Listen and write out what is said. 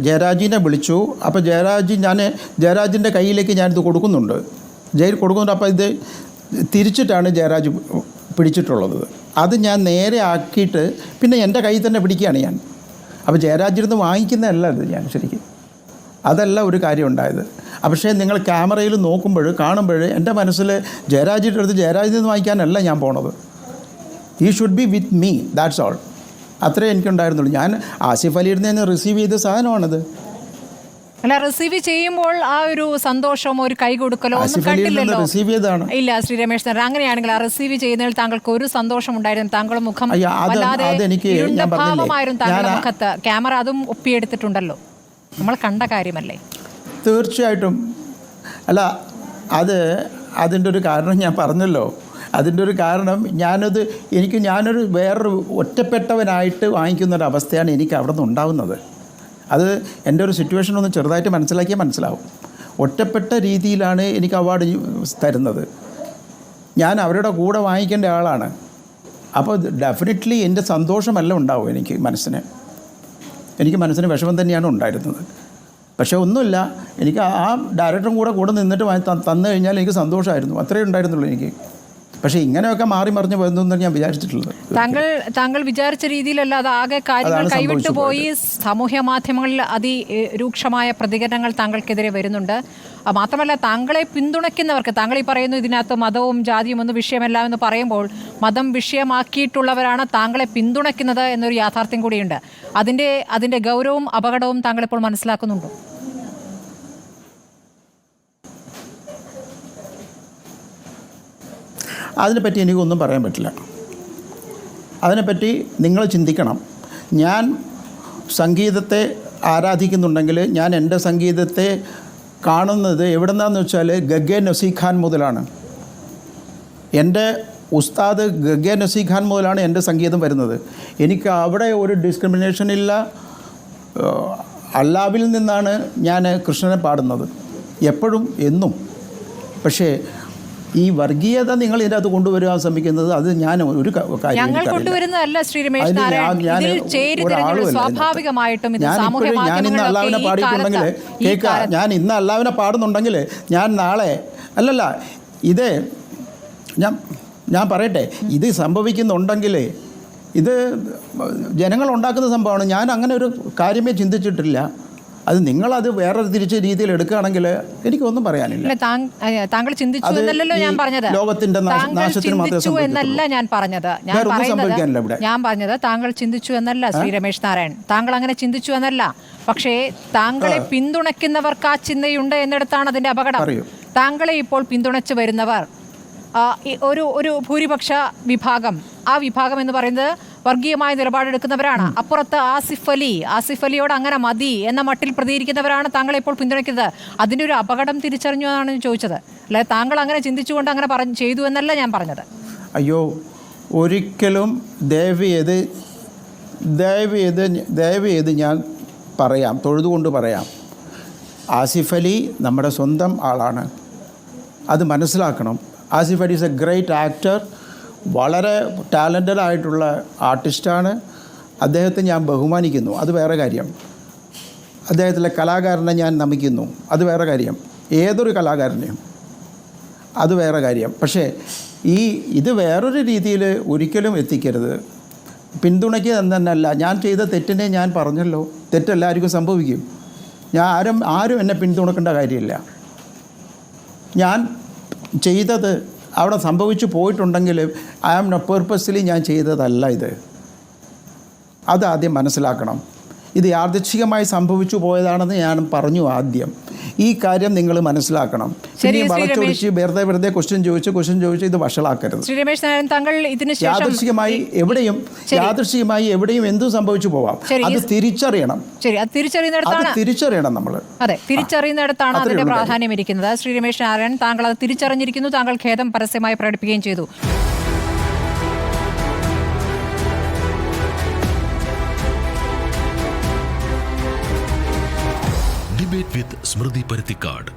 ജയരാജിനെ വിളിച്ചു. അപ്പോൾ ജയരാജിൻ്റെ കയ്യിലേക്ക് ഞാനിത് കൊടുക്കുന്നുണ്ട്, ജയിൽ കൊടുക്കുന്നുണ്ട്. അപ്പോൾ ഇത് തിരിച്ചിട്ടാണ് ജയരാജ് പിടിച്ചിട്ടുള്ളത്. അത് ഞാൻ നേരെ ആക്കിയിട്ട് പിന്നെ എൻ്റെ കയ്യിൽ തന്നെ പിടിക്കുകയാണ് ഞാൻ. അപ്പോൾ ജയരാജിരുന്ന് വാങ്ങിക്കുന്നതല്ല ഇത് ഞാൻ ശരിക്കും, അതല്ല ഒരു കാര്യം ഉണ്ടായത്. പക്ഷേ നിങ്ങൾ ക്യാമറയിൽ കാണുമ്പോൾ എൻ്റെ മനസ്സിൽ ജയരാജിൻ്റെ അടുത്ത് ജയരാജിൽ നിന്ന് വാങ്ങിക്കാനല്ല ഞാൻ പോണത്. ഈ should be with me, that's all. അത്രേ എനിക്കുണ്ടായിരുന്നുള്ളൂ. ഞാൻ ആസിഫ് അലിയിൽ നിന്ന് റിസീവ് ചെയ്ത സാധനമാണിത്. അല്ല, റിസീവ് ചെയ്യുമ്പോൾ ആ ഒരു സന്തോഷമോ ഒരു കൈ കൊടുക്കലോ ഒന്നും കണ്ടില്ലല്ലോ. റിസീവ് ചെയ്തതാണ്. ഇല്ല ശ്രീ രമേശ് നായർ, അങ്ങനെയാണെങ്കിൽ ആ റിസീവ് ചെയ്യുന്നതിൽ താങ്കൾക്ക് ഒരു സന്തോഷം ഉണ്ടായിരുന്നു? താങ്കളുടെ മുഖം വല്ലാതെ ഭാവമായിരുന്നു താങ്കളുടെ മുഖത്ത്. ക്യാമറ അതും ഒപ്പിയെടുത്തിട്ടുണ്ടല്ലോ, നമ്മൾ കണ്ട കാര്യമല്ലേ? തീർച്ചയായിട്ടും. അല്ല, അതിൻ്റെ ഒരു കാരണം ഞാൻ പറഞ്ഞല്ലോ. അതിൻ്റെ ഒരു കാരണം ഞാനൊരു വേറൊരു ഒറ്റപ്പെട്ടവനായിട്ട് വാങ്ങിക്കുന്നൊരവസ്ഥയാണ് എനിക്ക് അവിടെ നിന്ന് ഉണ്ടാകുന്നത്. അത് എൻ്റെ ഒരു സിറ്റുവേഷൻ ഒന്ന് ചെറുതായിട്ട് മനസ്സിലാക്കിയാൽ മനസ്സിലാവും. ഒറ്റപ്പെട്ട രീതിയിലാണ് എനിക്ക് അവാർഡ് തരുന്നത്. ഞാൻ അവരുടെ കൂടെ വാങ്ങിക്കേണ്ട ആളാണ്. അപ്പോൾ ഡെഫിനറ്റ്ലി എൻ്റെ സന്തോഷമല്ല ഉണ്ടാവും എനിക്ക് മനസ്സിന് വിഷമം തന്നെയാണ് ഉണ്ടായിരുന്നത്. പക്ഷേ ഒന്നുമില്ല, എനിക്ക് ആ ഡയറക്ടറും കൂടെ നിന്നിട്ട് തന്നു കഴിഞ്ഞാൽ എനിക്ക് സന്തോഷമായിരുന്നു. അത്രയേ ഉണ്ടായിരുന്നുള്ളൂ എനിക്ക്. പക്ഷേ ഇങ്ങനെയൊക്കെ മാറി മറിഞ്ഞ് വരുന്നതെന്ന് ഞാൻ വിചാരിച്ചിട്ടുള്ളത്. താങ്കൾ വിചാരിച്ച രീതിയിലല്ല, അത് ആകെ കാര്യങ്ങൾ കൈവിട്ടുപോയി. സാമൂഹ്യ മാധ്യമങ്ങളിൽ അതിരൂക്ഷമായ പ്രതികരണങ്ങൾ താങ്കൾക്കെതിരെ വരുന്നുണ്ട്. മാത്രമല്ല, താങ്കളെ പിന്തുണയ്ക്കുന്നവർക്ക്, താങ്കൾ ഈ പറയുന്നു ഇതിനകത്ത് മതവും ജാതിയും ഒന്നും വിഷയമല്ല എന്ന് പറയുമ്പോൾ, മതം വിഷയമാക്കിയിട്ടുള്ളവരാണ് താങ്കളെ പിന്തുണയ്ക്കുന്നത് എന്നൊരു യാഥാർത്ഥ്യം കൂടിയുണ്ട്. അതിൻ്റെ ഗൗരവവും അപകടവും താങ്കൾ ഇപ്പോൾ മനസ്സിലാക്കുന്നുണ്ടോ? അതിനെപ്പറ്റി എനിക്കൊന്നും പറയാൻ പറ്റില്ല. അതിനെപ്പറ്റി നിങ്ങൾ ചിന്തിക്കണം. ഞാൻ സംഗീതത്തെ ആരാധിക്കുന്നുണ്ടെങ്കിൽ ഞാൻ എൻ്റെ സംഗീതത്തെ കാണുന്നത് എവിടെന്നാന്ന് വെച്ചാൽ ഗഗ്ഗെ നസീർ ഖാൻ മുതലാണ്. എൻ്റെ ഉസ്താദ് ഗഗ്ഗെ നസീർ ഖാൻ മുതലാണ് എൻ്റെ സംഗീതം വരുന്നത്. എനിക്ക് അവിടെ ഒരു ഡിസ്ക്രിമിനേഷൻ ഇല്ല. അല്ലാവിൽ നിന്നാണ് ഞാൻ കൃഷ്ണനെ പാടുന്നത് എപ്പോഴും എന്നും. പക്ഷേ ഈ വർഗീയത നിങ്ങൾ ഇതിൻ്റെ അകത്ത് കൊണ്ടുവരാൻ ശ്രമിക്കുന്നത്, അത് ഞാൻ ഒരു കാര്യം കൊണ്ടുവരുന്നതല്ല ശ്രീ രമേശ് നാരായൺ. സ്വാഭാവികമായിട്ടും ഞാൻ ഇന്ന് അല്ലാവിനെ പാടിയിട്ടുണ്ടെങ്കിൽ കേൾക്കുക, ഞാൻ ഇന്ന് അല്ലാവിനെ പാടുന്നുണ്ടെങ്കിൽ ഞാൻ നാളെ അല്ലല്ല ഇത് ഞാൻ പറയട്ടെ, ഇത് സംഭവിക്കുന്നുണ്ടെങ്കിൽ ഇത് ജനങ്ങൾ ഉണ്ടാക്കുന്ന സംഭവമാണ്. ഞാൻ അങ്ങനെ ഒരു കാര്യമേ ചിന്തിച്ചിട്ടില്ല. അത് നിങ്ങളത് വേറെ തിരിച്ച രീതിയിൽ എടുക്കുകയാണെങ്കിൽ എനിക്കൊന്നും പറയാനില്ല. താങ്കൾ ചിന്തിച്ചു എന്നല്ലോ ഞാൻ പറഞ്ഞത്. ലോകത്തിന്റെ നാശത്തിന് മാത്രമേ എന്നല്ല ഞാൻ പറഞ്ഞത്. ഞാൻ പറഞ്ഞത് താങ്കൾ ചിന്തിച്ചു എന്നല്ല ശ്രീ രമേശ് നാരായൺ. താങ്കൾ അങ്ങനെ ചിന്തിച്ചു എന്നല്ല. പക്ഷേ താങ്കളെ പിന്തുണയ്ക്കുന്നവർക്ക് ആ ചിന്തയുണ്ട് എന്നിടത്താണ് അതിന്റെ അപകടം. താങ്കളെ ഇപ്പോൾ പിന്തുണച്ചു വരുന്നവർ ഒരു ഭൂരിപക്ഷ വിഭാഗം, ആ വിഭാഗം എന്ന് പറയുന്നത് വർഗീയമായ നിലപാടെടുക്കുന്നവരാണ്. അപ്പുറത്ത് ആസിഫ് അലിയോട് അങ്ങനെ മതി എന്ന മട്ടിൽ പ്രതികരിക്കുന്നവരാണ് താങ്കളെ ഇപ്പോൾ പിന്തുണയ്ക്കുന്നത്. അതിൻ്റെ ഒരു അപകടം തിരിച്ചറിഞ്ഞു എന്നാണ് ചോദിച്ചത്. അല്ലെ, താങ്കൾ അങ്ങനെ ചിന്തിച്ചുകൊണ്ട് അങ്ങനെ ചെയ്തു എന്നല്ല ഞാൻ പറഞ്ഞത്. അയ്യോ, ഒരിക്കലും ദയവ് ചെയ്ത് ഞാൻ പറയാം, തൊഴുതുകൊണ്ട് പറയാം, ആസിഫ് അലി നമ്മുടെ സ്വന്തം ആളാണ്. അത് മനസ്സിലാക്കണം. Asif Ali is A great actor, വളരെ ടാലൻറ്റഡ് ആയിട്ടുള്ള ആർട്ടിസ്റ്റാണ്. അദ്ദേഹത്തെ ഞാൻ ബഹുമാനിക്കുന്നു, അത് വേറെ കാര്യം. അദ്ദേഹത്തിലെ കലാകാരനെ ഞാൻ നമിക്കുന്നു, അത് വേറെ കാര്യം. ഏതൊരു കലാകാരനെയും അത് വേറെ കാര്യം. പക്ഷേ ഇത് വേറൊരു രീതിയിൽ ഒരിക്കലും എത്തിക്കരുത്. പിന്തുണയ്ക്കുക എന്നല്ല, ഞാൻ ചെയ്ത തെറ്റിനെ ഞാൻ പറഞ്ഞല്ലോ. തെറ്റെല്ലാവർക്കും സംഭവിക്കും. ആരും എന്നെ പിന്തുണക്കേണ്ട കാര്യമില്ല. ഞാൻ ചെയ്തത് അവിടെ സംഭവിച്ചു പോയിട്ടുണ്ടെങ്കിൽ ഐ ആം നോട്ട് പേർപ്പസ്ലി ഞാൻ ചെയ്തതല്ല ഇത്. അതാദ്യം മനസ്സിലാക്കണം. ഇത് യാദൃച്ഛികമായി സംഭവിച്ചു പോയതാണെന്ന് ഞാൻ പറഞ്ഞു ആദ്യം. ഈ കാര്യം നിങ്ങൾ മനസ്സിലാക്കണം. വളച്ചൊടിച്ച് വെറുതെ ക്വസ്റ്റ്യൻ ചോദിച്ച് ഇത് വഷളാക്കരുത്. യാദൃച്ഛികമായി എവിടെയും എന്തും സംഭവിച്ചു പോവാം. അത് തിരിച്ചറിയണം. നമ്മൾ തിരിച്ചറിയുന്നിടത്താണ് അതിന്റെ പ്രാധാന്യം ഇരിക്കുന്നത്. ശ്രീ രമേശ് നാരായൺ, താങ്കൾ അത് തിരിച്ചറിഞ്ഞിരിക്കുന്നു. താങ്കൾ ഖേദം പരസ്യമായി പ്രകടിപ്പിക്കുകയും ചെയ്തു. ഡിബേറ്റ് വിത്ത് സ്മൃതി പരുത്തിക്കാട്.